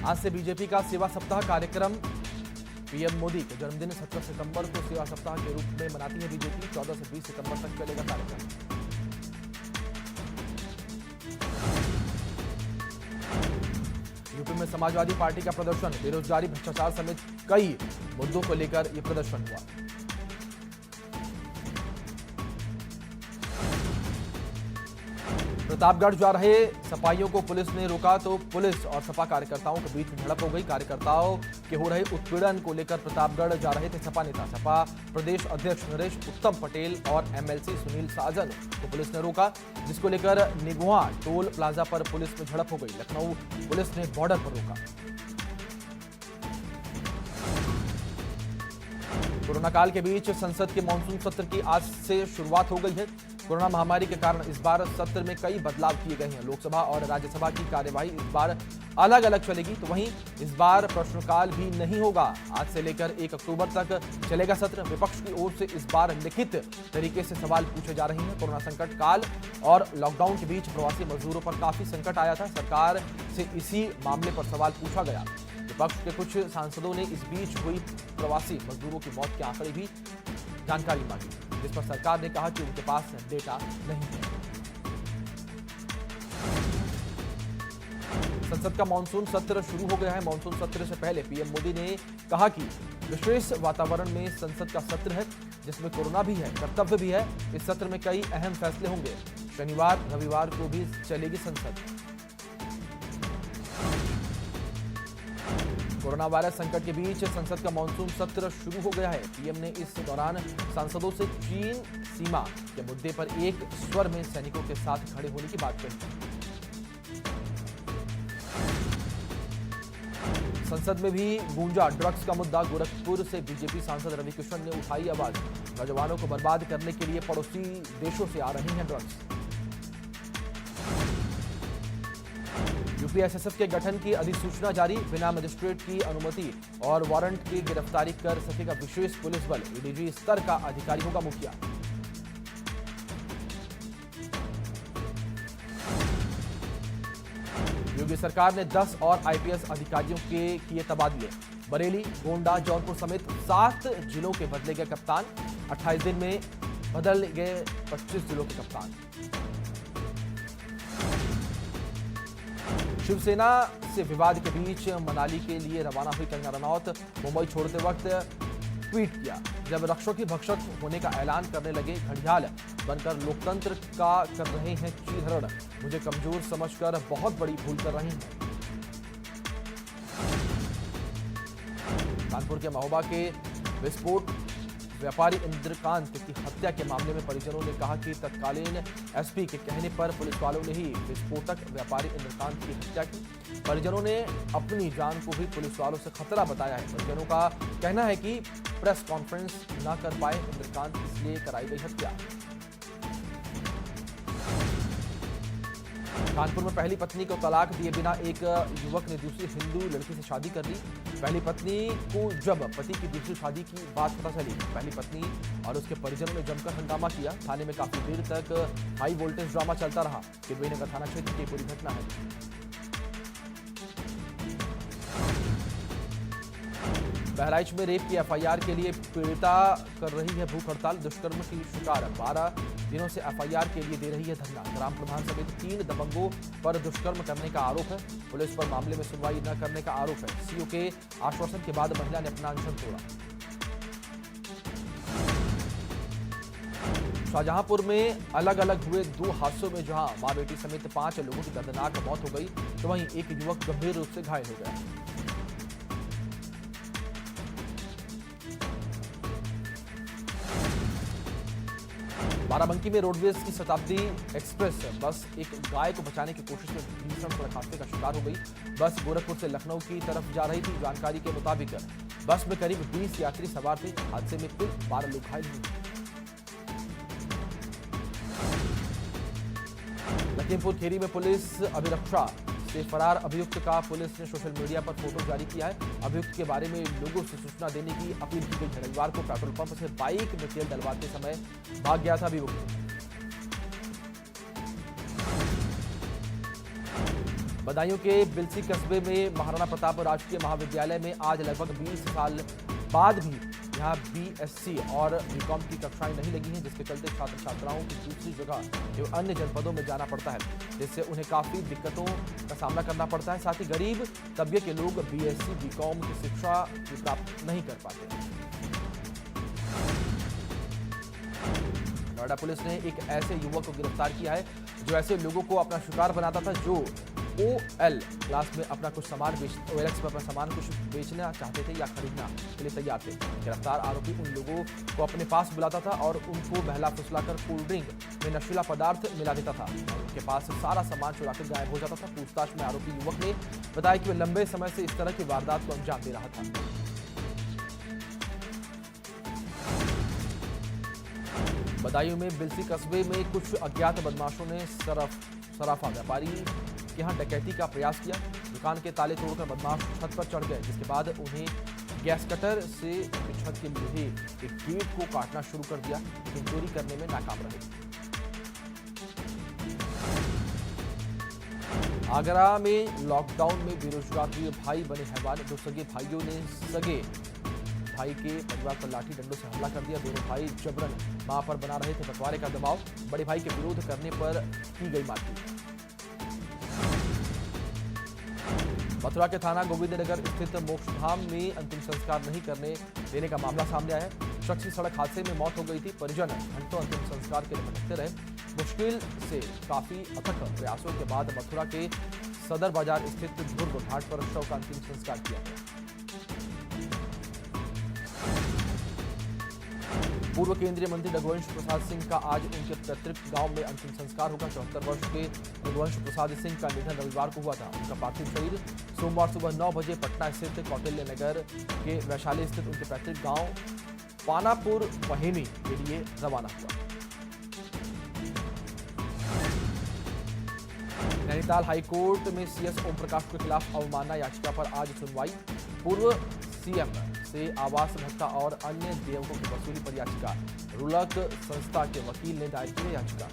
आज से बीजेपी का सेवा सप्ताह कार्यक्रम। पीएम मोदी के जन्मदिन 17 सितंबर को सेवा सप्ताह के रूप में मनाती है बीजेपी। 14 से 20 सितंबर तक चलेगा कार्यक्रम। यूपी में समाजवादी पार्टी का प्रदर्शन। बेरोजगारी, भ्रष्टाचार समेत कई मुद्दों को लेकर यह प्रदर्शन हुआ। प्रतापगढ़ जा रहे सपाइयों को पुलिस ने रोका तो पुलिस और सपा कार्यकर्ताओं के बीच झड़प हो गई। कार्यकर्ताओं के हो रहे उत्पीड़न को लेकर प्रतापगढ़ जा रहे थे सपा नेता। सपा प्रदेश अध्यक्ष नरेश उत्तम पटेल और एमएलसी सुनील साजन को पुलिस ने रोका, जिसको लेकर निगुआ टोल प्लाजा पर पुलिस में झड़प हो गई। लखनऊ पुलिस ने बॉर्डर पर रोका। कोरोना काल के बीच संसद के मानसून सत्र की आज से शुरुआत हो गई है। कोरोना महामारी के कारण इस बार सत्र में कई बदलाव किए गए हैं। लोकसभा और राज्यसभा की कार्यवाही इस बार अलग अलग चलेगी, तो वहीं इस बार प्रश्नकाल भी नहीं होगा। आज से लेकर 1 अक्टूबर तक चलेगा सत्र। विपक्ष की ओर से इस बार लिखित तरीके से सवाल पूछे जा रहे हैं। कोरोना संकट काल और लॉकडाउन के बीच प्रवासी मजदूरों पर काफी संकट आया था। सरकार से इसी मामले पर सवाल पूछा गया। विपक्ष के कुछ सांसदों ने इस बीच हुई प्रवासी मजदूरों की मौत के आंकड़े भी जानकारी मांगी, जिस पर सरकार ने कहा कि उनके पास डेटा नहीं है। संसद का मानसून सत्र शुरू हो गया है। मानसून सत्र से पहले पीएम मोदी ने कहा कि विशेष वातावरण में संसद का सत्र है, जिसमें कोरोना भी है, कर्तव्य भी है। इस सत्र में कई अहम फैसले होंगे। शनिवार रविवार को भी चलेगी संसद। कोरोना वायरस संकट के बीच संसद का मानसून सत्र शुरू हो गया है। पीएम ने इस दौरान सांसदों से चीन सीमा के मुद्दे पर एक स्वर में सैनिकों के साथ खड़े होने की बात कही। संसद में भी गूंजा ड्रग्स का मुद्दा। गोरखपुर से बीजेपी सांसद रविकिशन ने उठाई आवाज। नौजवानों को बर्बाद करने के लिए पड़ोसी देशों से आ रही हैं ड्रग्स। यूपीएसएसएफ के गठन की अधिसूचना जारी। बिना मजिस्ट्रेट की अनुमति और वारंट की गिरफ्तारी कर सकेगा विशेष पुलिस बल। एडीजी स्तर का अधिकारी होगा मुखिया। योगी सरकार ने 10 और आईपीएस अधिकारियों के किए तबादले। बरेली, गोंडा, जौनपुर समेत 7 जिलों के बदले गए कप्तान। 28 दिन में बदल गए 25 जिलों के कप्तान। शिवसेना से विवाद के बीच मनाली के लिए रवाना हुई कंगना रनौत। मुंबई छोड़ते वक्त ट्वीट किया, जब रक्षों की भक्षक होने का ऐलान करने लगे, घड़ियाल बनकर लोकतंत्र का कर रहे हैं चीरहरण। मुझे कमजोर समझकर बहुत बड़ी भूल कर रही हैं। कानपुर के महोबा के विस्फोट व्यापारी इंद्रकांत की हत्या के मामले में परिजनों ने कहा कि तत्कालीन एसपी के कहने पर पुलिस वालों ने ही विस्फोटक व्यापारी इंद्रकांत की हत्या की। परिजनों ने अपनी जान को भी पुलिस वालों से खतरा बताया है। परिजनों का कहना है कि प्रेस कॉन्फ्रेंस न कर पाए इंद्रकांत, इसलिए कराई गई हत्या। कानपुर में पहली पत्नी को तलाक दिए बिना एक युवक ने दूसरी हिंदू लड़की से शादी कर ली। पहली पत्नी को जब पति की दूसरी शादी की बात पता चली, पहली पत्नी और उसके परिजनों ने जमकर हंगामा किया। थाने में काफी देर तक हाई वोल्टेज ड्रामा चलता रहा। किरवेनगर थाना क्षेत्र की पूरी घटना है। बहराइच में रेप की एफआईआर के लिए पीड़िता कर रही है भूख हड़ताल। दुष्कर्म की शिकार 12 दिनों से एफआईआर के लिए दे रही है धरना। ग्राम प्रधान समेत 3 दबंगों पर दुष्कर्म करने का आरोप है। पुलिस पर मामले में सुनवाई न करने का आरोप है। सीओ के आश्वासन के बाद महिला ने अपना अनशन तोड़ा। शाहजहांपुर में अलग अलग हुए 2 हादसों में जहां मां बेटी समेत 5 लोगों की दर्दनाक मौत हो गई, तो वहीं एक युवक गंभीर रूप से घायल हो गया। बाराबंकी में रोडवेज की शताब्दी एक्सप्रेस बस एक गाय को बचाने की कोशिश में भीषण सड़क हादसे का शिकार हो गई। बस गोरखपुर से लखनऊ की तरफ जा रही थी। जानकारी के मुताबिक बस में करीब 20 यात्री सवार थे। हादसे में कुल 12 लोग घायल हुए। लखीमपुर खीरी में पुलिस अभिरक्षा से फरार अभियुक्त का पुलिस ने सोशल मीडिया पर फोटो जारी किया है। अभियुक्त के बारे में लोगों से सूचना देने की अपील की गई है। रविवार को पेट्रोल पंप से बाइक में तेल डलवाते समय भाग गया था अभियुक्त। बदायूं के बिलसी कस्बे में महाराणा प्रताप राजकीय महाविद्यालय में आज लगभग 20 साल बाद भी यहां बीएससी और बीकॉम की कक्षाएं नहीं लगी हैं, जिसके चलते छात्र छात्राओं को दूसरी जगह एवं अन्य जनपदों में जाना पड़ता है, जिससे उन्हें काफी दिक्कतों का सामना करना पड़ता है। साथ ही गरीब तबके के लोग बीएससी बीकॉम की शिक्षा भी प्राप्त नहीं कर पाते। नोएडा पुलिस ने एक ऐसे युवक को गिरफ्तार किया है जो ऐसे लोगों को अपना शिकार बनाता था जो OL क्लास में अपना कुछ सामान OLX पर अपना सामान कुछ बेचना चाहते थे या खरीदना के लिए तैयार थे। गिरफ्तार आरोपी उन लोगों को अपने पास बुलाता था और उनको बहला फुसलाकर कोल्ड ड्रिंक में नशीला पदार्थ मिला देता था और उनके पास से सारा सामान चुराकर गायब हो जाता था। पूछताछ में आरोपी युवक ने बताया कि वह लंबे समय से इस तरह की वारदात को अंजाम दे रहा था। बदायूं में बिलसी कस्बे में कुछ अज्ञात बदमाशों ने सराफा व्यापारी के यहां डकैती का प्रयास किया। दुकान के ताले तोड़कर बदमाश छत पर चढ़ गए, जिसके बाद उन्हें गैस कटर से छत के लोहे एक गेट को काटना शुरू कर दिया, लेकिन चोरी करने में नाकाम रहे। आगरा में लॉकडाउन में बेरोजगार हुए भाई बने हैवान। दो सगे भाइयों ने सगे भाई के परिवार पर लाठी डंडों से हमला कर दिया। दोनों भाई जबरन मां पर बना रहे थे बंटवारे का दबाव। बड़े भाई के विरोध करने पर की गई मारपीट। मथुरा के थाना गोविंदनगर स्थित मोक्षधाम में अंतिम संस्कार नहीं करने देने का मामला सामने आया है। शख्स की सड़क हादसे में मौत हो गई थी। परिजन घंटों अंतिम संस्कार के लिए भटकते रहे। मुश्किल से काफी अथक प्रयासों के बाद मथुरा के सदर बाजार स्थित ध्रुव घाट पर शव का अंतिम संस्कार किया गया। पूर्व केंद्रीय मंत्री रघुवंश प्रसाद सिंह का आज उनके पैतृक गांव में अंतिम संस्कार होगा। 74 वर्ष के रघुवंश प्रसाद सिंह का निधन रविवार को हुआ था। उनका पार्थिव शरीर सोमवार सुबह 9 बजे पटना स्थित कौटिल्य नगर के वैशाली स्थित उनके पैतृक गांव पानापुर पहेमी के लिए रवाना हुआ। नैनीताल हाईकोर्ट में सीएस ओम प्रकाश के खिलाफ अवमानना याचिका पर आज सुनवाई। पूर्व सीएम से आवास भत्ता और अन्य देयकों की वसूली पर याचिका। रुलक संस्था के वकील ने दायर की याचिका।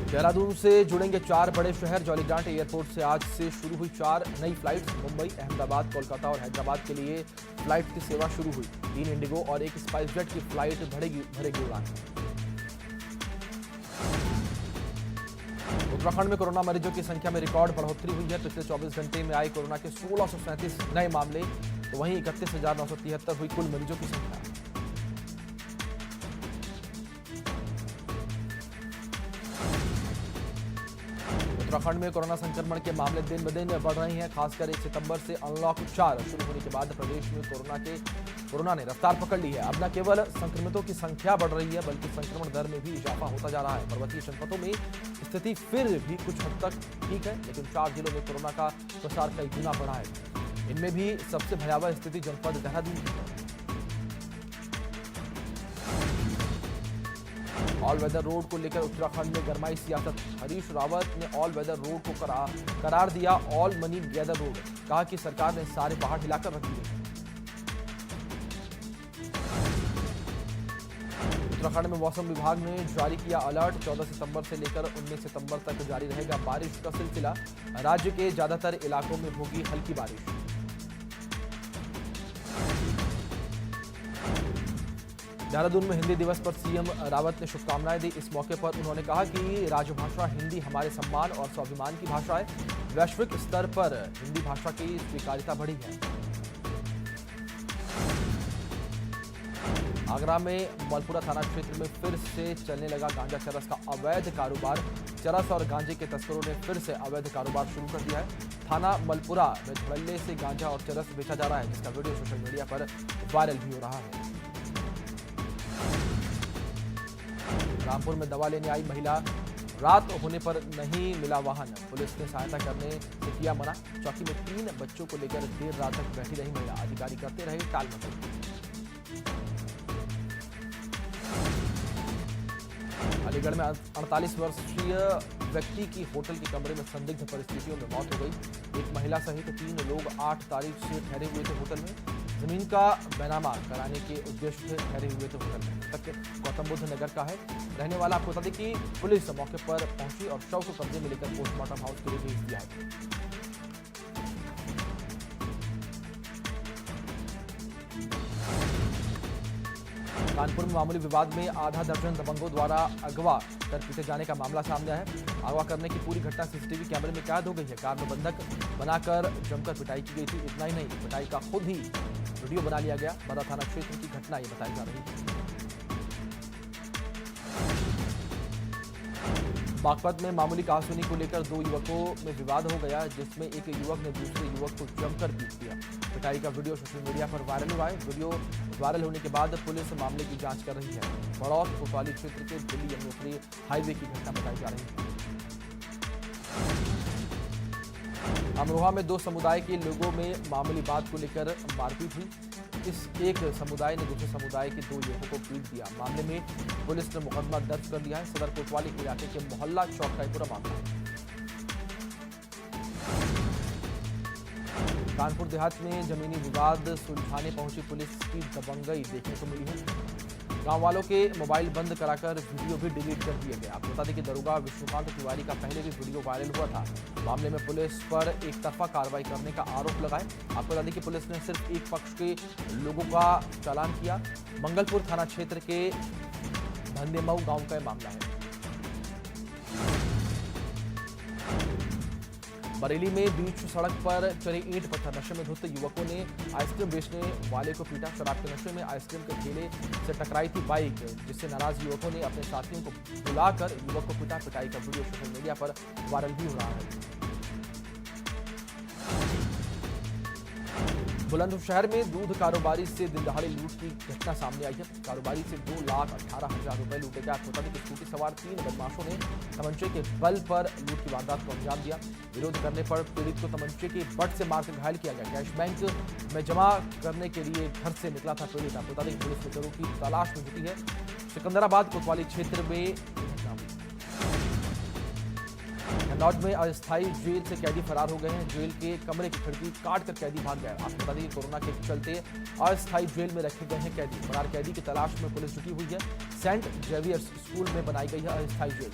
देहरादून से जुड़ेंगे 4 बड़े शहर। जॉलीग्रांट एयरपोर्ट से आज से शुरू हुई 4 नई फ्लाइट्स। मुंबई, अहमदाबाद, कोलकाता और हैदराबाद के लिए फ्लाइट की सेवा शुरू हुई। 3 इंडिगो और 1 स्पाइसजेट की फ्लाइट भरेगी उड़ान। उत्तराखंड में कोरोना मरीजों की संख्या में रिकॉर्ड बढ़ोतरी हुई है। पिछले 24 घंटे में आए कोरोना के 1637 नए मामले, तो वहीं 31,973 हुई कुल मरीजों की संख्या। उत्तराखंड में कोरोना संक्रमण के मामले दिन ब दिन बढ़ रहे हैं। खासकर 1 सितंबर से अनलॉक 4 शुरू होने के बाद प्रदेश में कोरोना ने रफ्तार पकड़ ली है। अब न केवल संक्रमितों की संख्या बढ़ रही है, बल्कि संक्रमण दर में भी इजाफा होता जा रहा है। पर्वतीय जनपदों में स्थिति फिर भी कुछ हद तक ठीक है, लेकिन 4 जिलों में कोरोना का प्रसार कई गुना बढ़ा है। इनमें भी सबसे भयावह स्थिति जनपद देहरादून की है। ऑल वेदर रोड को लेकर उत्तराखंड में गरमाई सियासत। हरीश रावत ने ऑल वेदर रोड को करार दिया ऑल मनी गैदर रोड। कहा कि सरकार ने सारे पहाड़ हिलाकर रख दिए। उत्तराखंड में मौसम विभाग ने जारी किया अलर्ट। 14 सितंबर से लेकर 19 सितंबर तक जारी रहेगा बारिश का सिलसिला। राज्य के ज्यादातर इलाकों में होगी हल्की बारिश। देहरादून में हिंदी दिवस पर सीएम रावत ने शुभकामनाएं दी। इस मौके पर उन्होंने कहा कि राजभाषा हिंदी हमारे सम्मान और स्वाभिमान की भाषा है। वैश्विक स्तर पर हिंदी भाषा की स्वीकार्यता बढ़ी है। आगरा में मलपुरा थाना क्षेत्र में फिर से चलने लगा गांजा चरस का अवैध कारोबार। चरस और गांजे के तस्करों ने फिर से अवैध कारोबार शुरू कर दिया है। थाना मलपुरा में धड़ल्ले से गांजा और चरस बेचा जा रहा है, जिसका वीडियो सोशल मीडिया पर वायरल भी हो रहा है। रामपुर में दवा लेने आई महिला, रात होने पर नहीं मिला वाहन। पुलिस ने सहायता करने से किया मना। चौकी में 3 बच्चों को लेकर देर रात तक बैठी रही महिला। अधिकारी करते रहे टाल मटोल। अलीगढ़ में 48 वर्षीय व्यक्ति की होटल के कमरे में संदिग्ध परिस्थितियों में मौत हो गई। एक महिला सहित 3 लोग 8 तारीख से ठहरे हुए थे होटल में। जमीन का बैनामा कराने के उद्देश्य से ठहरे हुए थे होटल में। तक गौतम बुद्ध नगर का है रहने वाला। आपको बता दें कि पुलिस मौके पर पहुंची और शव को कब्जे में लेकर पोस्टमार्टम हाउस के लिए भेज दिया है। कानपुर में मामूली विवाद में आधा दर्जन दबंगों द्वारा अगवा कर पीटे जाने का मामला सामने आया है। अगवा करने की पूरी घटना सीसीटीवी कैमरे में कैद हो गई है। कार में बंधक बनाकर जमकर पिटाई की गई थी। इतना ही नहीं, पिटाई का खुद ही वीडियो बना लिया गया। बड़ा थाना क्षेत्र की घटना ये बताई जा रही है। बागपत में मामूली कहासुनी को लेकर दो युवकों में विवाद हो गया, जिसमें एक युवक ने दूसरे युवक को जमकर पीट दिया। पिटाई का वीडियो सोशल मीडिया पर वायरल हुआ है। वीडियो वायरल होने के बाद पुलिस मामले की जांच कर रही है। बड़ौत कोतवाली क्षेत्र के दिल्ली यमुनोत्री हाईवे की घटना बताई जा रही है। अमरोहा में दो समुदाय के लोगों में मामूली बात को लेकर मारपीट हुई। इस एक समुदाय ने दूसरे समुदाय के दो युवकों को पीट दिया। मामले में पुलिस ने मुकदमा दर्ज कर लिया है। सदर कोतवाली इलाके के मोहल्ला चौक का पूरा मामला है। कानपुर देहात में जमीनी विवाद सुलझाने पहुंची पुलिस की दबंगई देखने को मिली है। गांव वालों के मोबाइल बंद कराकर वीडियो भी डिलीट कर दिए गए। आपको बता दें कि दरोगा विष्णुकांत तिवारी का पहले भी वीडियो वायरल हुआ था। मामले में पुलिस पर एक तरफा कार्रवाई करने का आरोप लगा है। आपको बता दें कि पुलिस ने सिर्फ एक पक्ष के लोगों का चालान किया। मंगलपुर थाना क्षेत्र के धंधेमऊ गांव का मामला है। बरेली में बीच सड़क पर चले ईंट पत्थर नशे में धुत युवकों ने आइसक्रीम बेचने वाले को पीटा। शराब के नशे में आइसक्रीम के ठेले से टकराई थी बाइक, जिससे नाराज युवकों ने अपने साथियों को बुलाकर युवक को पीटा। पिटाई का वीडियो सोशल मीडिया पर वायरल भी हो रहा है। बुलंदशहर में दूध कारोबारी से दिन दहाड़े लूट की घटना सामने आई है। कारोबारी से 2,18,000 रुपए लूटे गए। आपको बता दें कि स्कूटी सवार 3 बदमाशों ने तमंचे के बल पर लूट की वारदात को अंजाम दिया। विरोध करने पर पीड़ित को तमंचे के बट से मारकर घायल किया गया। कैश बैंक में जमा करने के लिए घर से निकला था पीड़ित। आपको बता दें कि पुलिस चोरों की तलाश में जुटी है। सिकंदराबाद कोतवाली क्षेत्र में कन्नौज में अस्थायी जेल से कैदी फरार हो गए हैं। जेल के कमरे की खिड़की काट कर कैदी भाग गया। आपको बता दें कि कोरोना के चलते अस्थायी जेल में रखे गए हैं कैदी। फरार कैदी की तलाश में पुलिस जुटी हुई है। सेंट जेवियर्स स्कूल में बनाई गई है अस्थायी जेल।